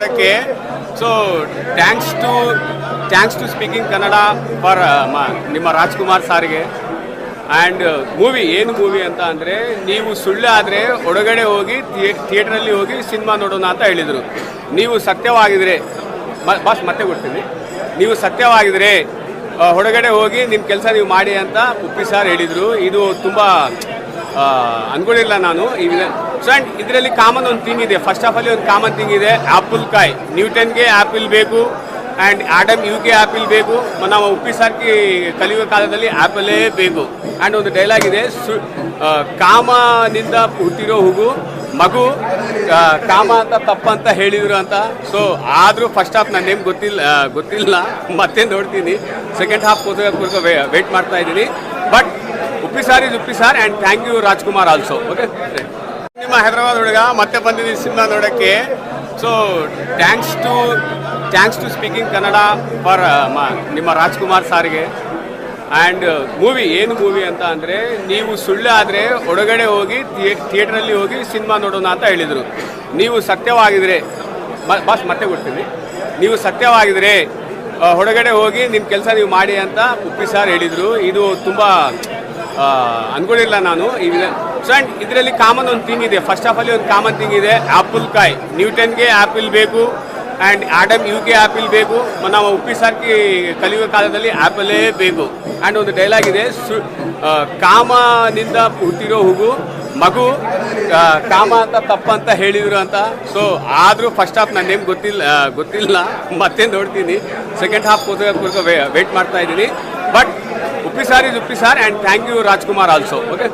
Okay, so thanks to speaking Kannada for ನಿಮ್ಮ ರಾಜ್ಕುಮಾರ್ ಸಾರಿಗೆ and ಏನು ಮೂವಿ ಅಂತ ಅಂದರೆ ನೀವು ಸುಳ್ಳು ಆದರೆ ಒಳಗಡೆ ಹೋಗಿ ಥಿಯೇಟ್ರಲ್ಲಿ ಹೋಗಿ ಸಿನಿಮಾ ನೋಡೋಣ ಅಂತ ಹೇಳಿದರು. ನೀವು ಸತ್ಯವಾಗಿದ್ರೆ ಬಾಸ್ ಮತ್ತೆ ಕೊಡ್ತೀನಿ, ನೀವು ಸತ್ಯವಾಗಿದ್ರೆ ಹೊರಗಡೆ ಹೋಗಿ ನಿಮ್ಮ ಕೆಲಸ ನೀವು ಮಾಡಿ ಅಂತ ಉಪ್ಪಿ ಸಾರ್ ಹೇಳಿದರು. ಇದು ತುಂಬ ಅಂದ್ಕೊಂಡಿಲ್ಲ ನಾನು. ಸೊ ಆ್ಯಂಡ್ ಇದರಲ್ಲಿ ಕಾಮನ್ ಒಂದು ಥಿಂಗ್ ಇದೆ. ಫಸ್ಟ್ ಆಫ್ ಆಲ್ ಒಂದು ಕಾಮನ್ ಥಿಂಗ್ ಇದೆ, ಆ್ಯಪಲ್ ಕಾಯಿ. ನ್ಯೂಟನ್ಗೆ ಆ್ಯಪಲ್ ಬೇಕು ಆ್ಯಂಡ್ ಆಡಮ್ ಯುಗೆ ಆ್ಯಪಲ್ ಬೇಕು. ನಾವು ಉಪ್ಪಿ ಸಾರ್ಗೆ ಕಲಿಯುವ ಕಾಲದಲ್ಲಿ ಆ್ಯಪಲೇ ಬೇಕು. ಆ್ಯಂಡ್ ಒಂದು ಡೈಲಾಗ್ ಇದೆ, ಕಾಮನಿಂದ ಹುಟ್ಟಿರೋ ಮಗು ಕಾಮ ಅಂತ ತಪ್ಪಂತ ಹೇಳಿದರು ಅಂತ. ಸೊ ಆದರೂ ಫಸ್ಟ್ ಹಾಫ್ ನನ್ನೇನು ಗೊತ್ತಿಲ್ಲ ಮತ್ತೆ ನೋಡ್ತೀನಿ. ಸೆಕೆಂಡ್ ಹಾಫ್ ಕೋಸ್ಕರ ವೇಟ್ ಮಾಡ್ತಾ ಇದ್ದೀನಿ. But Uppi sir is Uppi sir and thank you Rajkumar also. Okay, ನಿಮ್ಮ ಹೈದರಾಬಾದ್ ಹುಡುಗ ಮತ್ತೆ ಬಂದಿದ್ದೀನಿ ಸಿನಿಮಾ ನೋಡೋಕ್ಕೆ. So thanks to speaking Kannada for ನಿಮ್ಮ ರಾಜ್ಕುಮಾರ್ ಸಾರಿಗೆ ಆ್ಯಂಡ್ ಏನು ಮೂವಿ ಅಂತ ಅಂದರೆ ನೀವು ಸುಳ್ಳು ಆದರೆ ಒಳಗಡೆ ಹೋಗಿ ಥಿಯೇಟ್ರಲ್ಲಿ ಹೋಗಿ ಸಿನಿಮಾ ನೋಡೋಣ ಅಂತ ಹೇಳಿದರು. ನೀವು ಸತ್ಯವಾಗಿದ್ರೆ ಬಾಸ್ ಮತ್ತೆ ಕೊಡ್ತೀನಿ, ನೀವು ಸತ್ಯವಾಗಿದ್ರೆ ಹೊರಗಡೆ ಹೋಗಿ ನಿಮ್ಮ ಕೆಲಸ ನೀವು ಮಾಡಿ ಅಂತ ಉಪ್ಪಿ ಸಾರ್ ಹೇಳಿದರು. ಇದು ತುಂಬ ಅಂದ್ಕೊಂಡಿಲ್ಲ ನಾನು. ಸೊ ಆ್ಯಂಡ್ ಇದರಲ್ಲಿ ಕಾಮನ್ ಒಂದು ಥಿಂಗ್ ಇದೆ. ಫಸ್ಟ್ ಆಫ್ ಆಲ್ ಒಂದು ಕಾಮನ್ ಥಿಂಗ್ ಇದೆ, ಆ್ಯಪಲ್ ಕಾಯಿ. ನ್ಯೂಟನ್ಗೆ ಆ್ಯಪಲ್ ಬೇಕು ಆ್ಯಂಡ್ ಆಡಮ್ ಯುಗೆ ಆ್ಯಪಲ್ ಬೇಕು. ನಾವು ಉಪ್ಪಿ ಸಾರ್ಗೆ ಕಲಿಯುವ ಕಾಲದಲ್ಲಿ ಆ್ಯಪಲೇ ಬೇಕು. ಆ್ಯಂಡ್ ಒಂದು ಡೈಲಾಗ್ ಇದೆ, ಕಾಮನಿಂದ ಹುಟ್ಟಿರೋ ಮಗು ಕಾಮ ಅಂತ ತಪ್ಪಂತ ಹೇಳಿದರು ಅಂತ. ಸೊ ಆದರೂ ಫಸ್ಟ್ ಹಾಫ್ ನನ್ನೇನು ಗೊತ್ತಿಲ್ಲ ಮತ್ತೆ ನೋಡ್ತೀನಿ. ಸೆಕೆಂಡ್ ಹಾಫ್ ಕೋಸ್ಕರ ವೇಟ್ ಮಾಡ್ತಾ ಇದ್ದೀನಿ. But Uppi sir is Uppi sir and thank you Rajkumar also. Okay.